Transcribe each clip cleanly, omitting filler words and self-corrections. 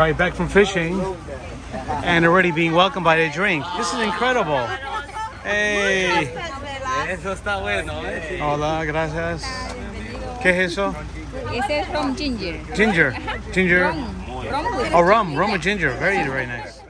right, back from fishing and already being welcomed by a drink. This is incredible. Hey. Eso está bueno. Hola, gracias. ¿Qué es eso? Ese es rum ginger. Ginger. Ginger. Rum with Oh, rum. Rum with ginger. Very, very nice.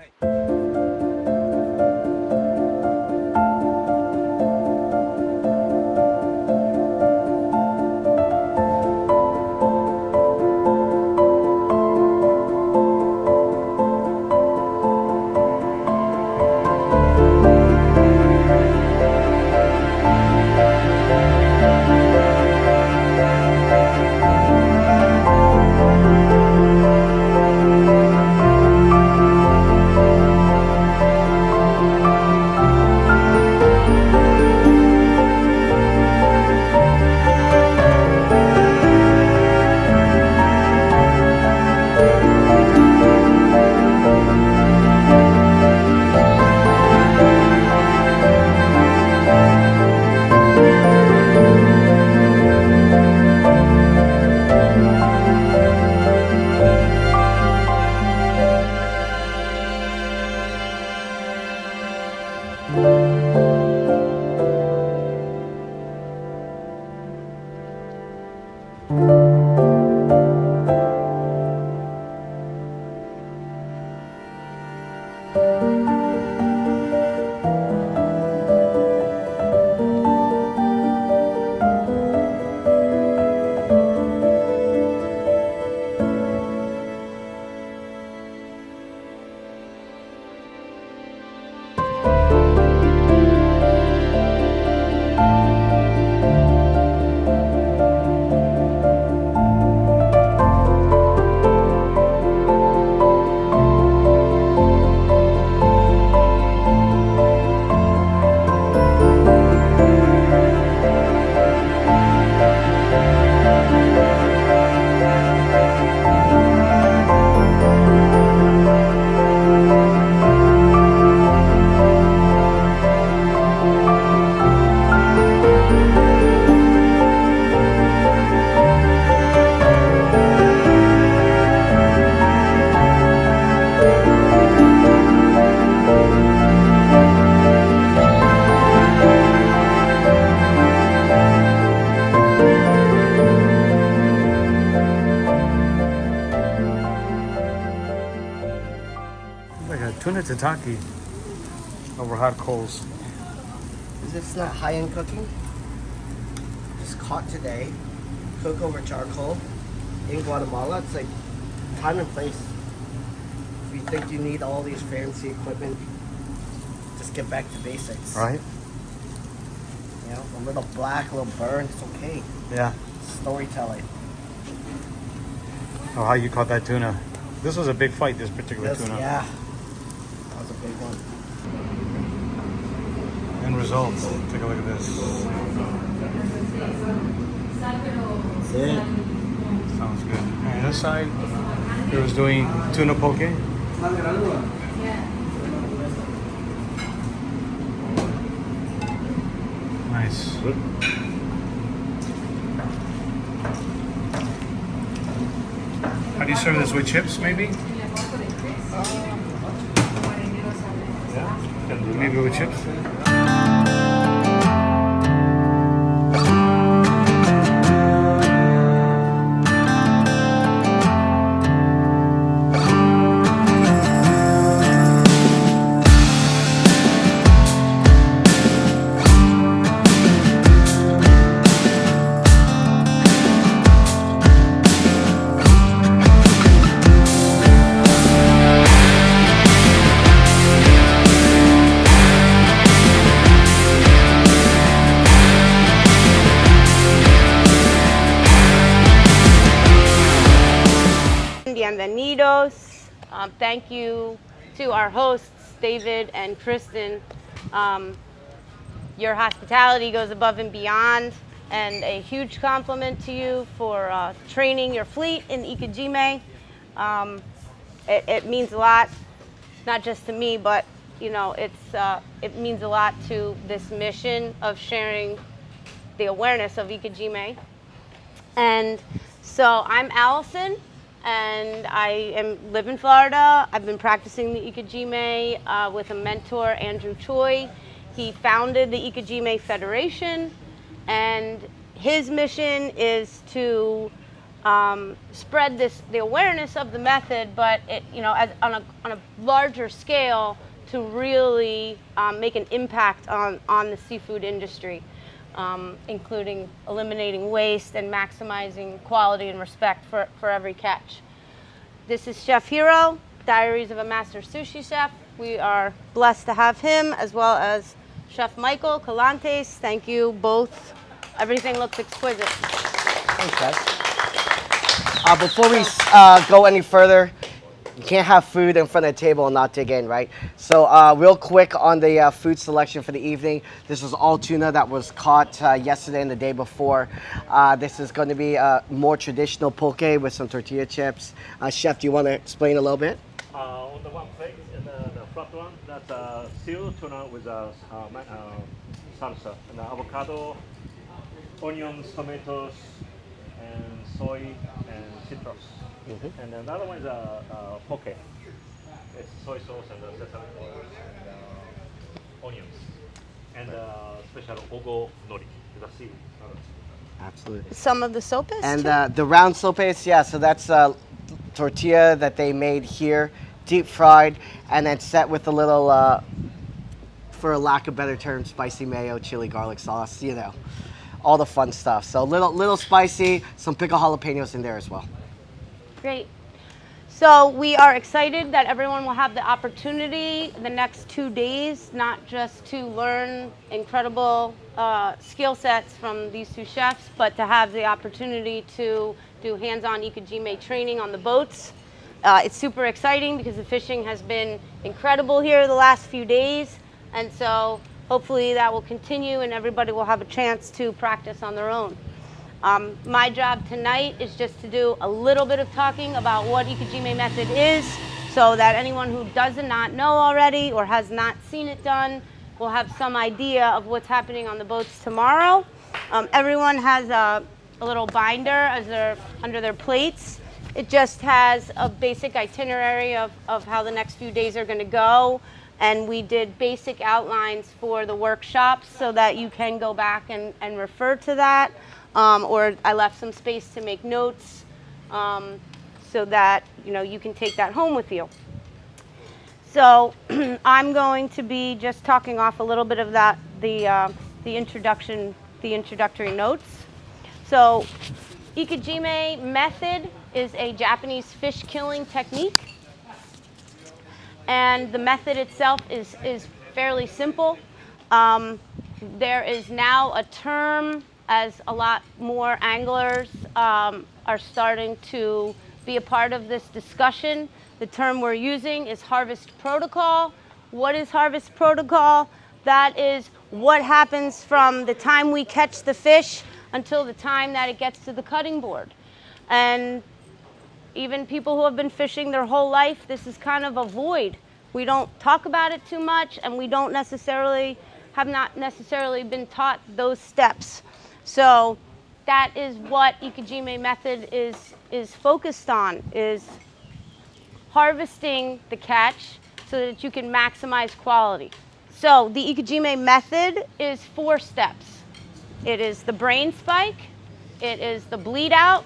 Like a tuna tataki over hot coals. Is this not high-end cooking? Just caught today, cook over charcoal in Guatemala. It's like time and place. If you think you need all these fancy equipment, just get back to basics. Right? You know, a little black, a little burn, it's okay. Yeah. Storytelling. Oh, how you caught that tuna? This was a big fight, this particular tuna. Yeah. That was a big one. End results. Take a look at this. That's it. Sounds good. And this side, he was doing tuna poke. Nice. How do you serve this with chips, maybe? Yeah. Maybe with chips. Bienvenidos. Thank you to our hosts, David and Kristen. Your hospitality goes above and beyond, and a huge compliment to you for training your fleet in Ikejime. It means a lot, not just to me, but you know, it means a lot to this mission of sharing the awareness of Ikejime. And so I'm Allison, and I live in Florida. I've been practicing the Ikejime with a mentor, Andrew Choi. He founded the Ikejime Federation, and his mission is to spread the awareness of the method, but on a larger scale, to really make an impact on the seafood industry, including eliminating waste and maximizing quality and respect for every catch. This is Chef Hiro, Diaries of a Master Sushi Chef. We are blessed to have him, as well as Chef Michael Collantes. Thank you both. Everything looks exquisite. Thanks, guys. Before we go any further, you can't have food in front of the table and not dig in, right? So real quick on the food selection for the evening. This is all tuna that was caught yesterday and the day before. This is going to be a more traditional poke with some tortilla chips. Chef, do you want to explain a little bit? On the one plate, the front one, that's sealed tuna with salsa and avocado, onions, tomatoes, and soy and citrus. Mm-hmm. And another one is poke. It's soy sauce and sesame oil and onions. And special ogo nori, the seaweed. Absolutely. Some of the sopes? And the round sopes, yeah, so that's tortilla that they made here, deep fried, and then set with a little, for a lack of better term, spicy mayo, chili garlic sauce, all the fun stuff. So little spicy, some pickled jalapenos in there as well. Great. So we are excited that everyone will have the opportunity the next 2 days, not just to learn incredible skill sets from these two chefs, but to have the opportunity to do hands-on Ikejime training on the boats. It's super exciting because the fishing has been incredible here the last few days, and so hopefully that will continue and everybody will have a chance to practice on their own. My job tonight is just to do a little bit of talking about what Ikejime method is, so that anyone who does not know already or has not seen it done will have some idea of what's happening on the boats tomorrow. Everyone has a little binder as they're under their plates. It just has a basic itinerary of how the next few days are going to go. And we did basic outlines for the workshops so that you can go back and refer to that. Or I left some space to make notes so that you can take that home with you. So I'm going to be just talking off a little bit of that, the introductory notes. So Ikejime method is a Japanese fish killing technique, and the method itself is fairly simple. There is now a term, as a lot more anglers are starting to be a part of this discussion. The term we're using is harvest protocol. What is harvest protocol? That is what happens from the time we catch the fish until the time that it gets to the cutting board. And even people who have been fishing their whole life, this is kind of a void. We don't talk about it too much, and we have not necessarily been taught those steps. So that is what Ikejime method is focused on, is harvesting the catch so that you can maximize quality. So the Ikejime method is 4 steps. It is the brain spike, it is the bleed out,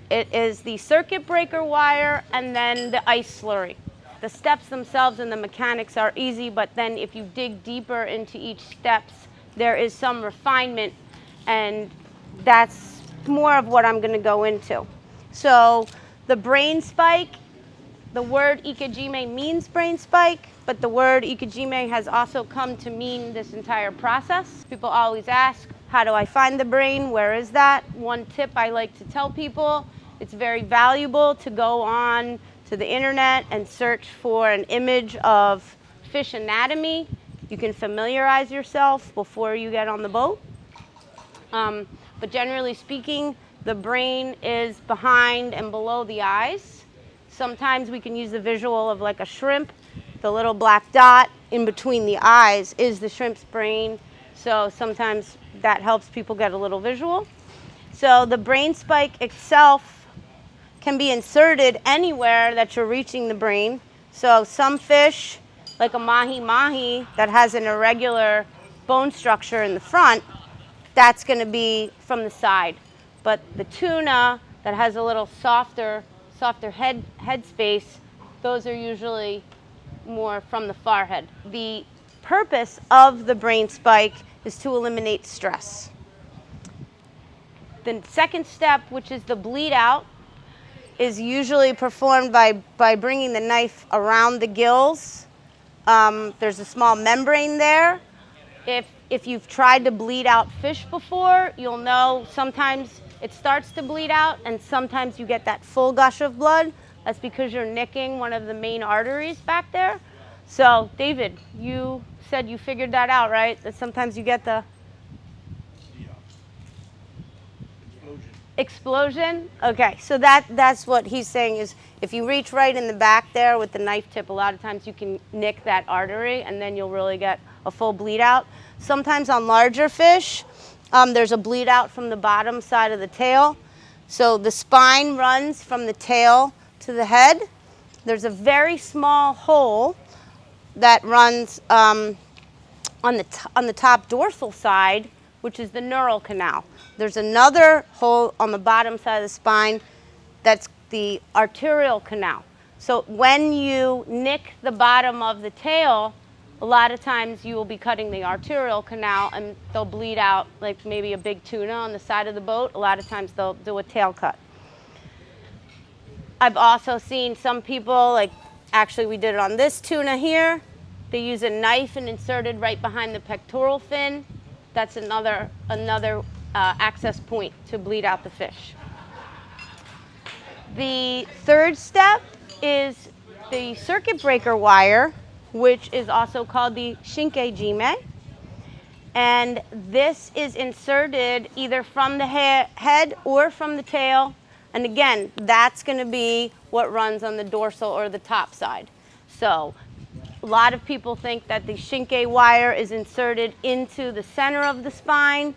it is the circuit breaker wire, and then the ice slurry. The steps themselves and the mechanics are easy, but then if you dig deeper into each steps, there is some refinement, and that's more of what I'm going to go into. So the brain spike, the word Ikejime means brain spike, but the word Ikejime has also come to mean this entire process. People always ask, how do I find the brain? Where is that? One tip I like to tell people, it's very valuable to go on to the internet and search for an image of fish anatomy. You can familiarize yourself before you get on the boat. But generally speaking, the brain is behind and below the eyes. Sometimes we can use the visual of like a shrimp. The little black dot in between the eyes is the shrimp's brain. So sometimes that helps people get a little visual. So the brain spike itself can be inserted anywhere that you're reaching the brain. So some fish, like a mahi-mahi that has an irregular bone structure in the front, that's going to be from the side. But the tuna that has a little softer head space, those are usually more from the far head. The purpose of the brain spike is to eliminate stress. The second step, which is the bleed out, is usually performed by bringing the knife around the gills. There's a small membrane there. If you've tried to bleed out fish before, you'll know sometimes it starts to bleed out and sometimes you get that full gush of blood. That's because you're nicking one of the main arteries back there. So, David, you said you figured that out, right? That sometimes you get the explosion? Okay, so that's what he's saying is if you reach right in the back there with the knife tip, a lot of times you can nick that artery and then you'll really get a full bleed out. Sometimes on larger fish, there's a bleed out from the bottom side of the tail. So the spine runs from the tail to the head. There's a very small hole that runs on the top dorsal side, which is the neural canal. There's another hole on the bottom side of the spine that's the arterial canal. So when you nick the bottom of the tail, a lot of times you will be cutting the arterial canal and they'll bleed out like maybe a big tuna on the side of the boat. A lot of times they'll do a tail cut. I've also seen some people, like actually we did it on this tuna here, they use a knife and insert it right behind the pectoral fin. That's another access point to bleed out the fish. The third step is the circuit breaker wire, which is also called the Ikejime. And this is inserted either from the head or from the tail. And again, that's going to be what runs on the dorsal or the top side. So a lot of people think that the Shinke wire is inserted into the center of the spine,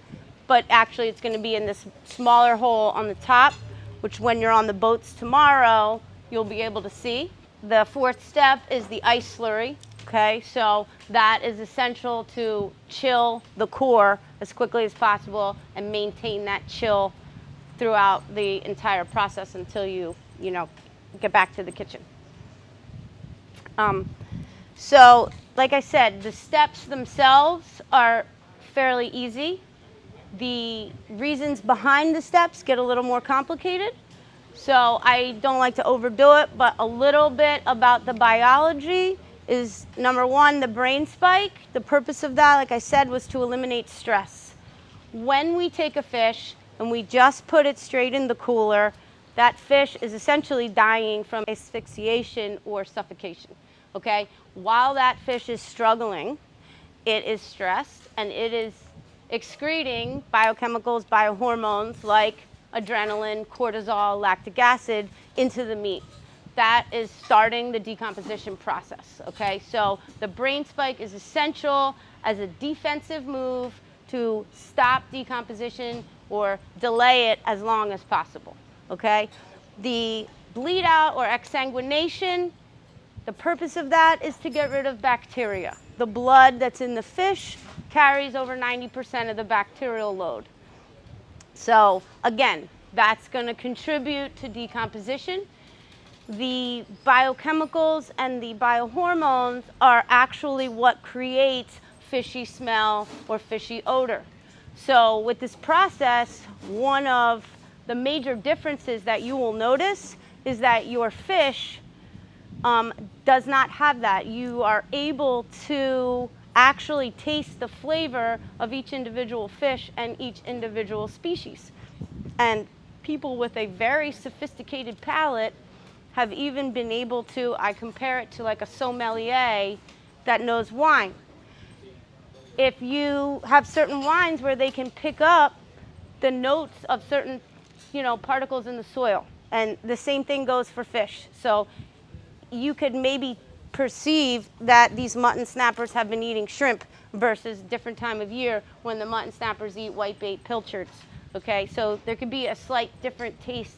but actually it's going to be in this smaller hole on the top, which when you're on the boats tomorrow, you'll be able to see. The fourth step is the ice slurry. Okay, so that is essential to chill the core as quickly as possible and maintain that chill throughout the entire process until you get back to the kitchen. So, like I said, the steps themselves are fairly easy. The reasons behind the steps get a little more complicated. So I don't like to overdo it, but a little bit about the biology is number one, the brain spike. The purpose of that, like I said, was to eliminate stress. When we take a fish and we just put it straight in the cooler, that fish is essentially dying from asphyxiation or suffocation. Okay? While that fish is struggling, it is stressed and it is excreting biochemicals, biohormones like adrenaline, cortisol, lactic acid into the meat. That is starting the decomposition process, okay? So the brain spike is essential as a defensive move to stop decomposition or delay it as long as possible, okay? The bleed out or exsanguination, the purpose of that is to get rid of bacteria. The blood that's in the fish carries over 90% of the bacterial load. So again, that's going to contribute to decomposition. The biochemicals and the biohormones are actually what creates fishy smell or fishy odor. So with this process, one of the major differences that you will notice is that your fish does not have that. You are able to actually taste the flavor of each individual fish and each individual species. And people with a very sophisticated palate have even been able to, I compare it to like a sommelier that knows wine. If you have certain wines where they can pick up the notes of certain, particles in the soil, and the same thing goes for fish. So you could maybe perceive that these mutton snappers have been eating shrimp versus different time of year when the mutton snappers eat whitebait pilchards. Okay, so there could be a slight different taste,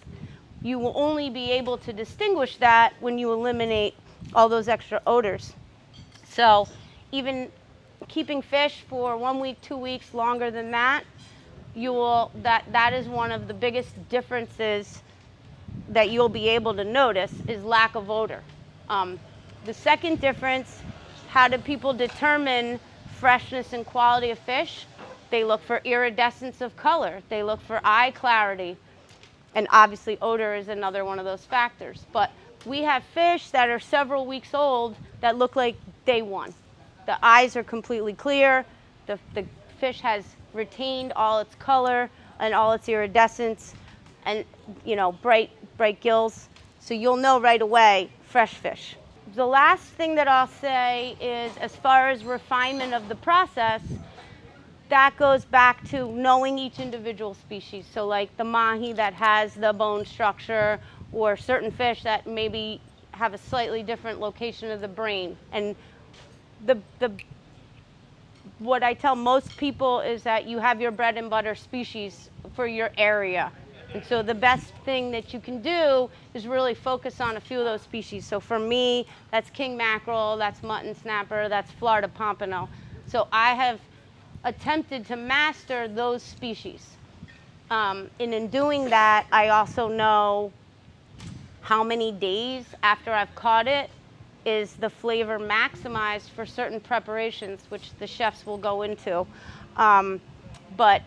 you will only be able to distinguish that when you eliminate all those extra odors. So even keeping fish for 1 week, 2 weeks, longer than that, that is one of the biggest differences that you'll be able to notice is lack of odor. The second difference, how do people determine freshness and quality of fish? They look for iridescence of color. They look for eye clarity. And obviously odor is another one of those factors. But we have fish that are several weeks old that look like day one. The eyes are completely clear. The fish has retained all its color and all its iridescence and, you know, bright gills. So you'll know right away, fresh fish. The last thing that I'll say is, as far as refinement of the process, that goes back to knowing each individual species. So like the mahi that has the bone structure, or certain fish that maybe have a slightly different location of the brain. And what I tell most people is that you have your bread and butter species for your area. And so the best thing that you can do is really focus on a few of those species. So for me, that's king mackerel, that's mutton snapper, that's Florida pompano. So I have attempted to master those species. And in doing that, I also know how many days after I've caught it is the flavor maximized for certain preparations, which the chefs will go into. But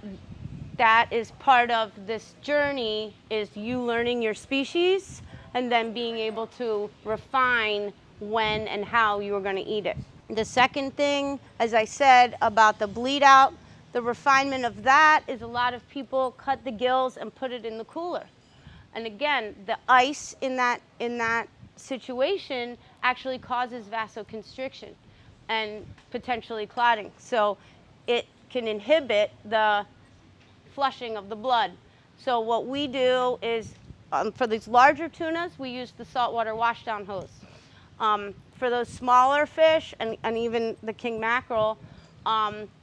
that is part of this journey, is you learning your species and then being able to refine when and how you are going to eat it. The second thing, as I said, about the bleed out, the refinement of that is a lot of people cut the gills and put it in the cooler. And again, the ice in that situation actually causes vasoconstriction and potentially clotting. So it can inhibit the flushing of the blood. So what we do is, for these larger tunas, we use the saltwater washdown hose. For those smaller fish and even the king mackerel,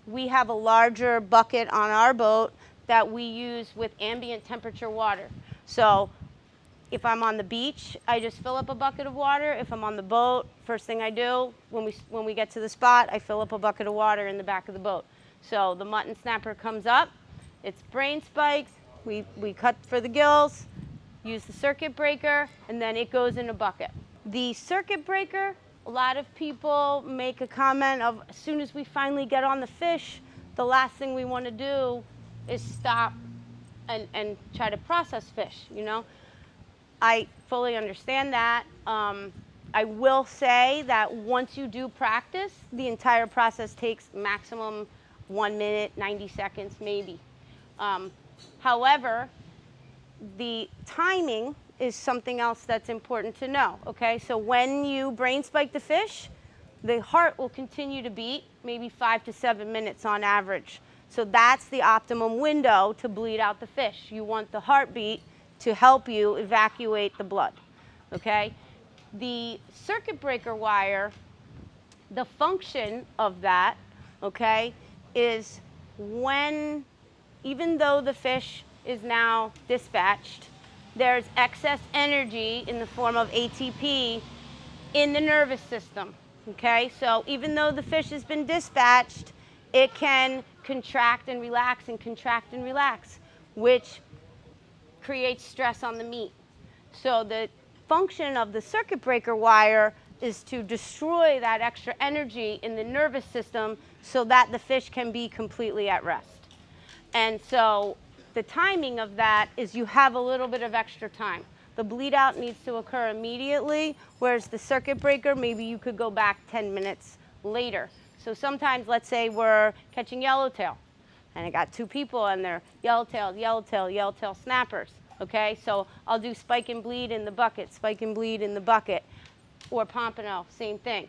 we have a larger bucket on our boat that we use with ambient temperature water. So if I'm on the beach, I just fill up a bucket of water. If I'm on the boat, first thing I do when we get to the spot, I fill up a bucket of water in the back of the boat. So the mutton snapper comes up, it's brain spiked, we cut for the gills, use the circuit breaker, and then it goes in a bucket. The circuit breaker, a lot of people make a comment of, as soon as we finally get on the fish, the last thing we want to do is stop and try to process fish, you know. I fully understand that. I will say that once you do practice, the entire process takes maximum 1 minute, 90 seconds maybe. However, the timing is something else that's important to know, okay? So when you brain spike the fish, the heart will continue to beat maybe 5 to 7 minutes on average. So that's the optimum window to bleed out the fish. You want the heartbeat to help you evacuate the blood, okay? The circuit breaker wire, the function of that, okay, is when, even though the fish is now dispatched, there's excess energy in the form of ATP in the nervous system, okay? So even though the fish has been dispatched, it can contract and relax and contract and relax, which creates stress on the meat. So the function of the circuit breaker wire is to destroy that extra energy in the nervous system so that the fish can be completely at rest. And so the timing of that is you have a little bit of extra time. The bleed out needs to occur immediately, whereas the circuit breaker, maybe you could go back 10 minutes later. So sometimes, let's say we're catching yellowtail, and I got 2 people and they're yellowtail snappers, okay? So I'll do spike and bleed in the bucket, spike and bleed in the bucket, or pompano, same thing.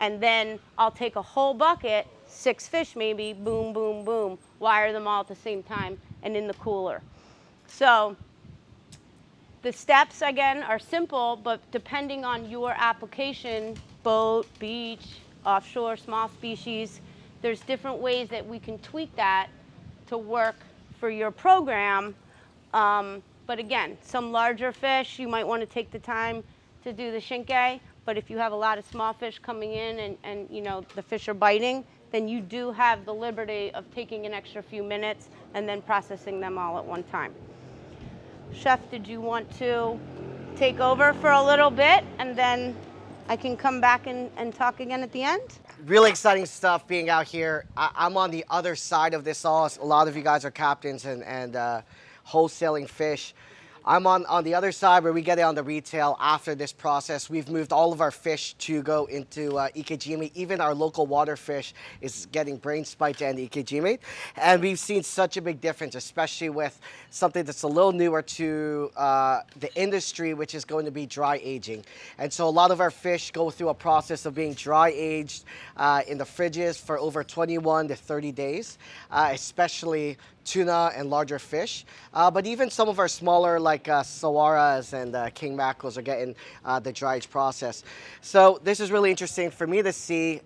And then I'll take a whole bucket, 6 fish maybe, boom, boom, boom, wire them all at the same time and in the cooler. So the steps, again, are simple, but depending on your application, boat, beach, offshore, small species, there's different ways that we can tweak that to work for your program. But But again, some larger fish, you might want to take the time to do the shinke. But if you have a lot of small fish coming in and you know, the fish are biting, then you do have the liberty of taking an extra few minutes and then processing them all at one time. Chef, did you want to take over for a little bit and then I can come back and talk again at the end? Really exciting stuff being out here. I'm on the other side of this all. A lot of you guys are captains and wholesaling fish. I'm on the other side where we get it on the retail after this process. We've moved all of our fish to go into Ikejime. Even our local water fish is getting brain spiked and Ikejime. And we've seen such a big difference, especially with something that's a little newer to the industry, which is going to be dry aging. And so a lot of our fish go through a process of being dry aged in the fridges for over 21 to 30 days, especially tuna and larger fish. But even some of our smaller like sawaras and king mackerels are getting the dry age process. So this is really interesting for me to see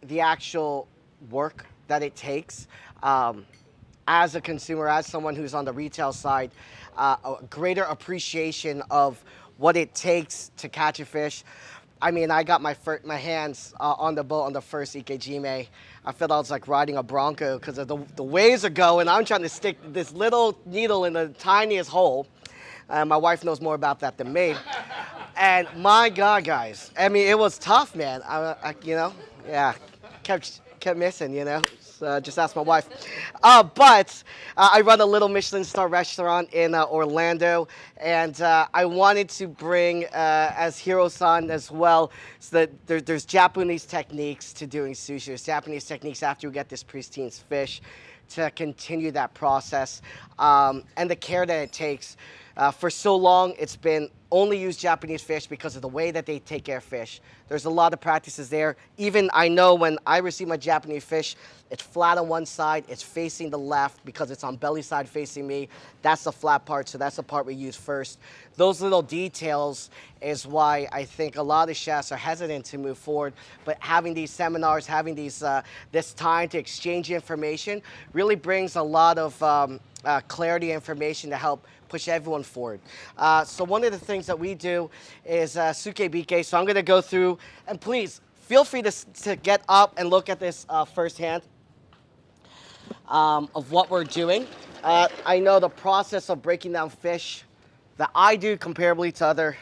the actual work that it takes as a consumer, as someone who's on the retail side, a greater appreciation of what it takes to catch a fish. I mean, I got my hands on the boat on the first Ikejime. I felt I was like riding a Bronco because the waves are going. I'm trying to stick this little needle in the tiniest hole. My wife knows more about that than me. And my God, guys, I mean, it was tough, man. You know, yeah, kept missing, you know. Just ask my wife. But I run a little Michelin Star restaurant in Orlando, and I wanted to bring, as Hiro-san as well, so that there's Japanese techniques to doing sushi. There's Japanese techniques after you get this pristine fish to continue that process, and the care that it takes. For so long, it's been only use Japanese fish because of the way that they take care of fish. There's a lot of practices there. Even I know when I receive my Japanese fish, it's flat on one side, it's facing the left because it's on belly side facing me. That's the flat part, so that's the part we use first. Those little details is why I think a lot of chefs are hesitant to move forward, but having these seminars, having these this time to exchange information really brings a lot of clarity information to help push everyone forward. So one of the things that we do is sukebike. So I'm going to go through, and please feel free to get up and look at this firsthand of what we're doing. I know the process of breaking down fish that I do comparably to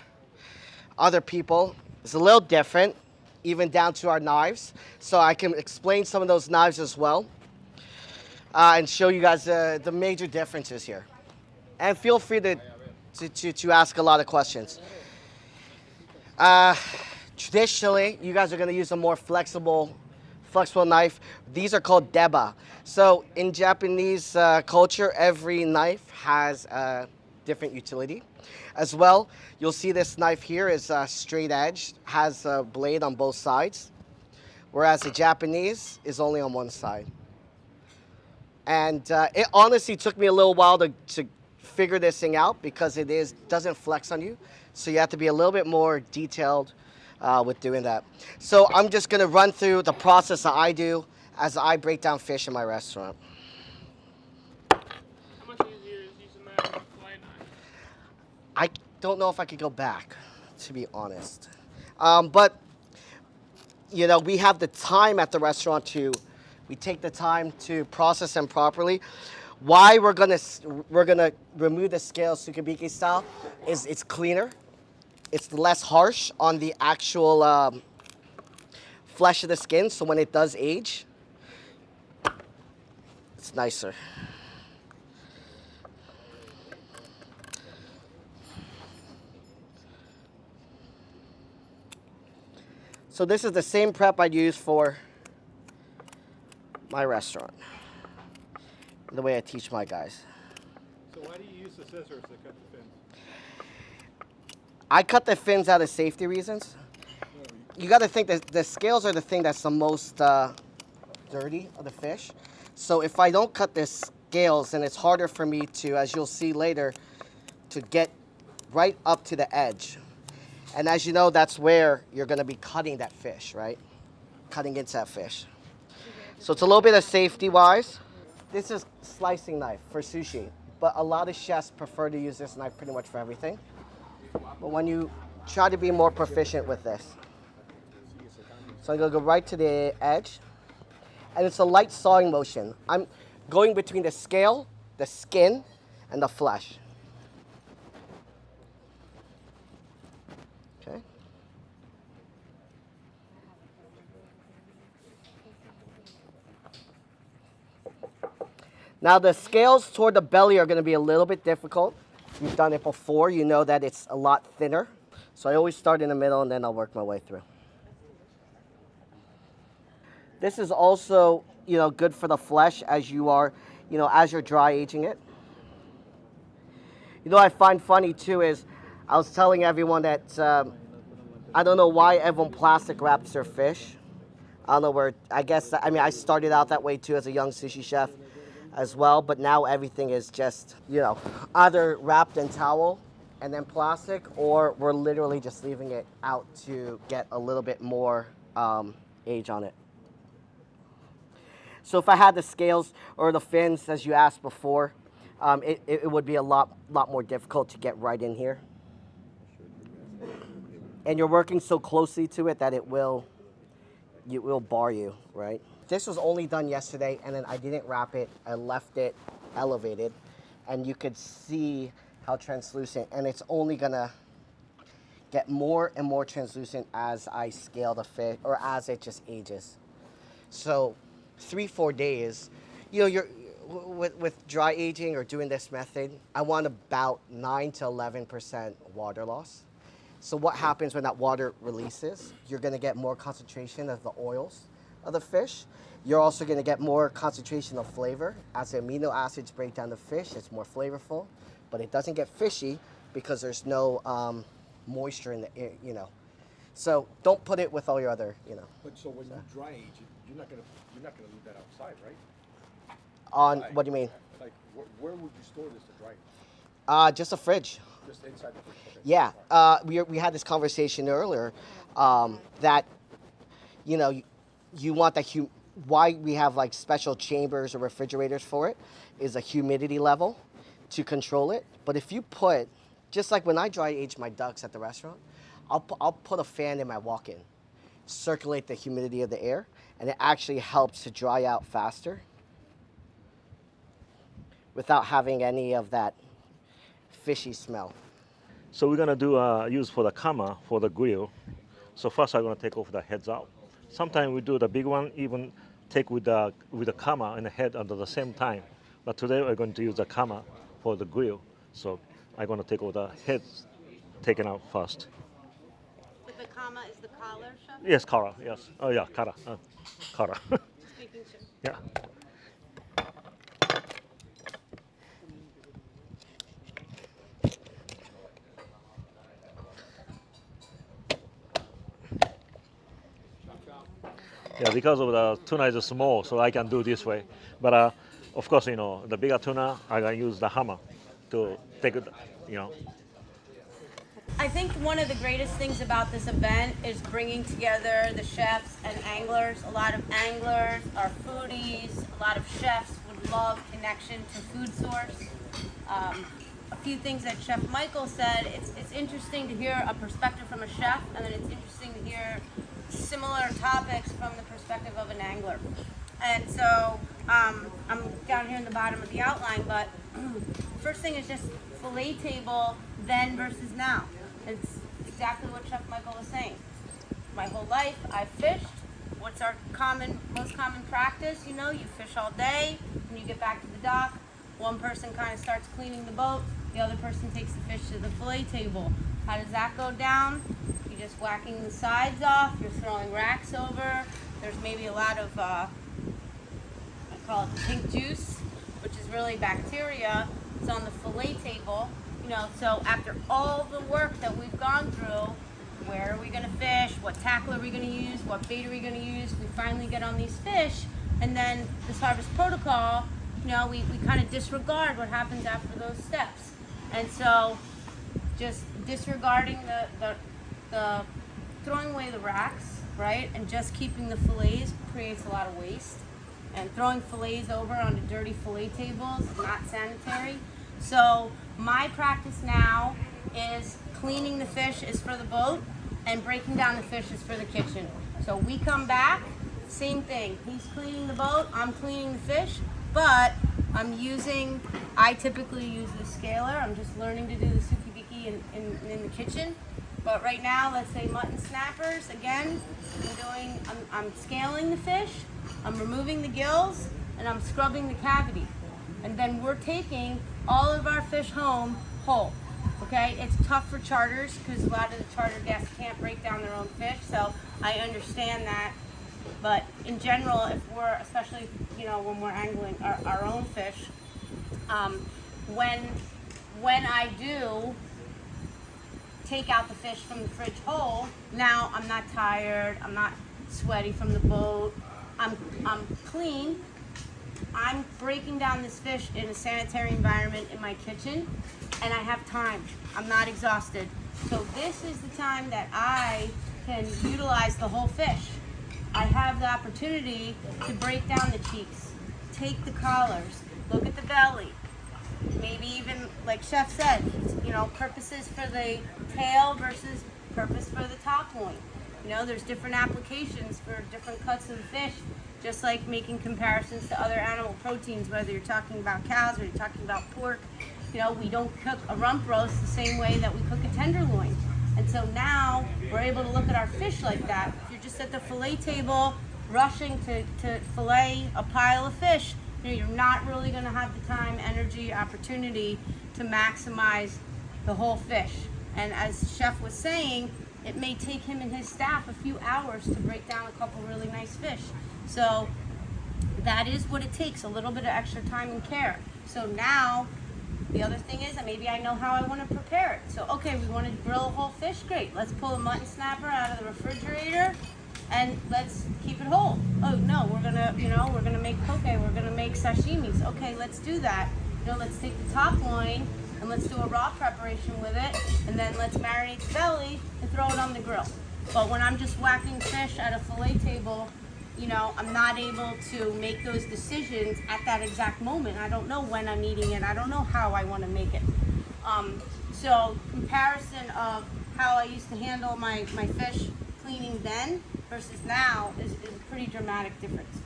other people is a little different, even down to our knives. So I can explain some of those knives as well and show you guys the major differences here. And feel free to ask a lot of questions. Traditionally, you guys are going to use a more flexible knife. These are called deba. So in Japanese culture, every knife has a different utility. As well, you'll see this knife here is straight edge, has a blade on both sides, whereas the Japanese is only on one side. And it honestly took me a little while to figure this thing out because it doesn't flex on you. So you have to be a little bit more detailed with doing that. So I'm just going to run through the process that I do as I break down fish in my restaurant. How much easier is using that fly knife? I don't know if I could go back, to be honest. But, you know, we have the time at the restaurant we take the time to process them properly. Why we're gonna remove the scales sukebike style is it's cleaner, it's less harsh on the actual flesh of the skin. So when it does age, it's nicer. So this is the same prep I'd use for my restaurant. The way I teach my guys. So why do you use the scissors to cut the fins? I cut the fins out of safety reasons. You got to think that the scales are the thing that's the most dirty of the fish. So if I don't cut the scales, then it's harder for me to, as you'll see later, to get right up to the edge. And as you know, that's where you're going to be cutting that fish, right? Cutting into that fish. So it's a little bit of safety wise. This is slicing knife for sushi. but a lot of chefs prefer to use this knife pretty much for everything. But when you try to be more proficient with this, so I'm gonna go right to the edge, and it's a light sawing motion. I'm going between the scale, the skin, and the flesh. Okay. Now the scales toward the belly are going to be a little bit difficult. You've done it before, you know that it's a lot thinner. So I always start in the middle and then I'll work my way through. This is also, good for the flesh as you are, as you're dry aging it. I find funny too is I was telling everyone that I don't know why everyone plastic wraps their fish. I don't know where, I started out that way too as a young sushi chef as well, but now everything is just, either wrapped in towel and then plastic, or we're literally just leaving it out to get a little bit more age on it. So if I had the scales or the fins, as you asked before, it would be a lot more difficult to get right in here. And you're working so closely to it that it will bar you, right? This was only done yesterday, and then I didn't wrap it. I left it elevated, and you could see how translucent, and it's only gonna get more and more translucent as I scale the fish, or as it just ages. So 3-4 days, you're with dry aging or doing this method, I want about 9 to 11% water loss. So what happens when that water releases? You're gonna get more concentration of the oils of the fish. You're also gonna get more concentration of flavor. As the amino acids break down the fish, it's more flavorful, but it doesn't get fishy because there's no moisture in the air, So don't put it with all your other, But so when you dry age it, you're not gonna leave that outside, right? On, what do you mean? Like, where would you store this to dry? Just a fridge. Just inside the fridge. Okay. Yeah, we had this conversation earlier that, you want why we have like special chambers or refrigerators for it is a humidity level to control it. But if you put, just like when I dry age my ducks at the restaurant, I'll put a fan in my walk-in, circulate the humidity of the air, and it actually helps to dry out faster without having any of that fishy smell. So we're gonna do use for the kama for the grill. So first I'm gonna take off the heads out. Sometimes we do the big one, even take with the kama and the head at the same time. But today we're going to use the kama for the grill. So I'm gonna take all the heads taken out first. With the kama is the collar, chef? Yes, kara. Yes. Oh yeah, kara. Kara. Just making sure. Yeah. Yeah, because of the tuna is small, so I can do this way. But of course, the bigger tuna, I can use the hammer to take it, I think one of the greatest things about this event is bringing together the chefs and anglers. A lot of anglers are foodies. A lot of chefs would love connection to food source. A few things that Chef Michael said, it's interesting to hear a perspective from a chef, and then it's interesting to hear similar topics from the perspective of an angler. And so I'm down here in the bottom of the outline, but first thing is just fillet table then versus now. It's exactly what Chef Michael was saying. My whole life I've fished. What's our most common practice? You fish all day. When you get back to the dock, one person kind of starts cleaning the boat, the other person takes the fish to the fillet table. How does that go down? You're just whacking the sides off, you're throwing racks over. There's maybe a lot of, I call it the pink juice, which is really bacteria. It's on the fillet table. So after all the work that we've gone through, where are we going to fish? What tackle are we going to use? What bait are we going to use? We finally get on these fish, and then this harvest protocol, we kind of disregard what happens after those steps. And so just disregarding the throwing away the racks, right, and just keeping the fillets creates a lot of waste. And throwing fillets over onto dirty fillet tables is not sanitary. So my practice now is cleaning the fish is for the boat and breaking down the fish is for the kitchen. So we come back, same thing. He's cleaning the boat, I'm cleaning the fish, but I typically use the scaler. I'm just learning to do the sukibiki in the kitchen. But right now, let's say mutton snappers, again, I'm scaling the fish, I'm removing the gills, and I'm scrubbing the cavity. And then we're taking all of our fish home whole. Okay, it's tough for charters because a lot of the charter guests can't break down their own fish, so I understand that. But in general, especially when we're angling our own fish, when I do take out the fish from the fridge whole, now I'm not tired, I'm not sweaty from the boat, I'm clean. I'm breaking down this fish in a sanitary environment in my kitchen, and I have time. I'm not exhausted. So this is the time that I can utilize the whole fish. I have the opportunity to break down the cheeks, take the collars, look at the belly, maybe even, like Chef said, purposes for the tail versus purpose for the top loin. There's different applications for different cuts of the fish, just like making comparisons to other animal proteins, whether you're talking about cows or you're talking about pork. We don't cook a rump roast the same way that we cook a tenderloin. And so now we're able to look at our fish like that. If you're just at the fillet table rushing to fillet a pile of fish, you're not really going to have the time, energy, opportunity to maximize the whole fish. And as Chef was saying, it may take him and his staff a few hours to break down a couple really nice fish. So that is what it takes, a little bit of extra time and care. So now the other thing is that maybe I know how I want to prepare it. So okay, we want to grill a whole fish, great. Let's pull a mutton snapper out of the refrigerator and let's keep it whole. Oh no, we're gonna make poke, we're gonna make sashimis. Okay, let's do that. Let's take the top loin and let's do a raw preparation with it, and then let's marinate the belly and throw it on the grill. But when I'm just whacking fish at a fillet table, I'm not able to make those decisions at that exact moment. I don't know when I'm eating it. I don't know how I want to make it. So comparison of how I used to handle my fish cleaning then versus now is a pretty dramatic difference.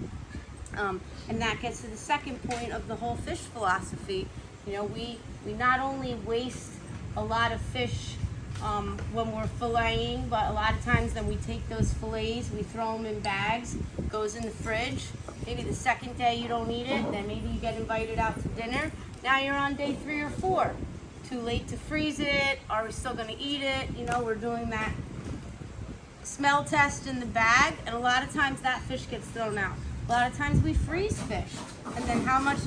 And that gets to the second point of the whole fish philosophy. We not only waste a lot of fish when we're filleting, but a lot of times then we take those fillets, we throw them in bags, goes in the fridge. Maybe the second day you don't eat it, then maybe you get invited out to dinner. Now you're on day 3 or 4. Too late to freeze it. Are we still going to eat it? We're doing that smell test in the bag, and a lot of times that fish gets thrown out. A lot of times we freeze fish, and then how much,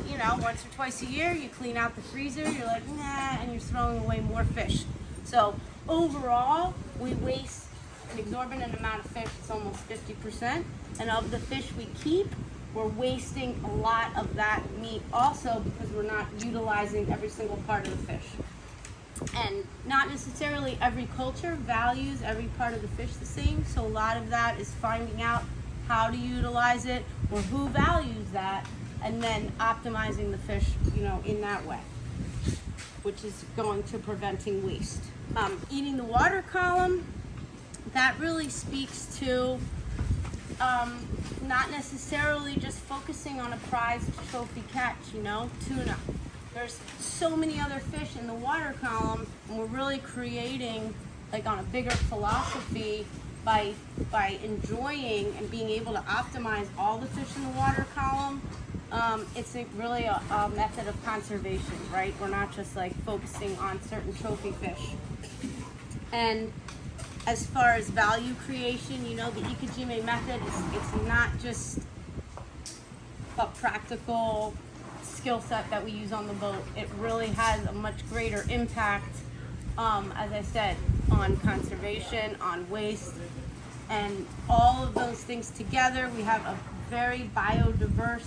once or twice a year you clean out the freezer, you're like, nah, and you're throwing away more fish. So overall, we waste an exorbitant amount of fish. It's almost 50%. And of the fish we keep, we're wasting a lot of that meat also because we're not utilizing every single part of the fish. And not necessarily every culture values every part of the fish the same. So a lot of that is finding out how to utilize it or who values that, and then optimizing the fish, in that way, which is going to preventing waste. Eating the water column, that really speaks to not necessarily just focusing on a prized trophy catch, tuna. There's so many other fish in the water column, and we're really creating, like, on a bigger philosophy by enjoying and being able to optimize all the fish in the water column. It's really a method of conservation, right? We're not just like focusing on certain trophy fish. And as far as value creation, the Ikejime method it's not just a practical skill set that we use on the boat. It really has a much greater impact, as I said, on conservation, on waste, and all of those things together. We have a very biodiverse,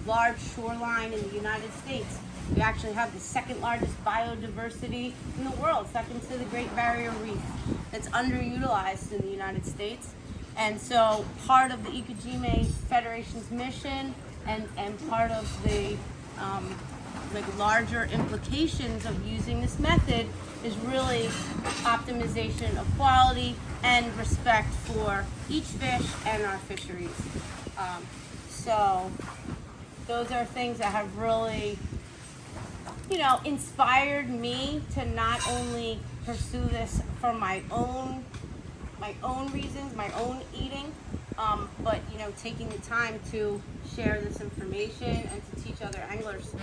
large shoreline in the United States. We actually have the second largest biodiversity in the world, second to the Great Barrier Reef, that's underutilized in the United States. And so part of the Ikejime Federation's mission and part of the like larger implications of using this method is really optimization of quality and respect for each fish and our fisheries. So those are things that have really, inspired me to not only pursue this for my own reasons, my own eating, but taking the time to share this information and to teach other anglers.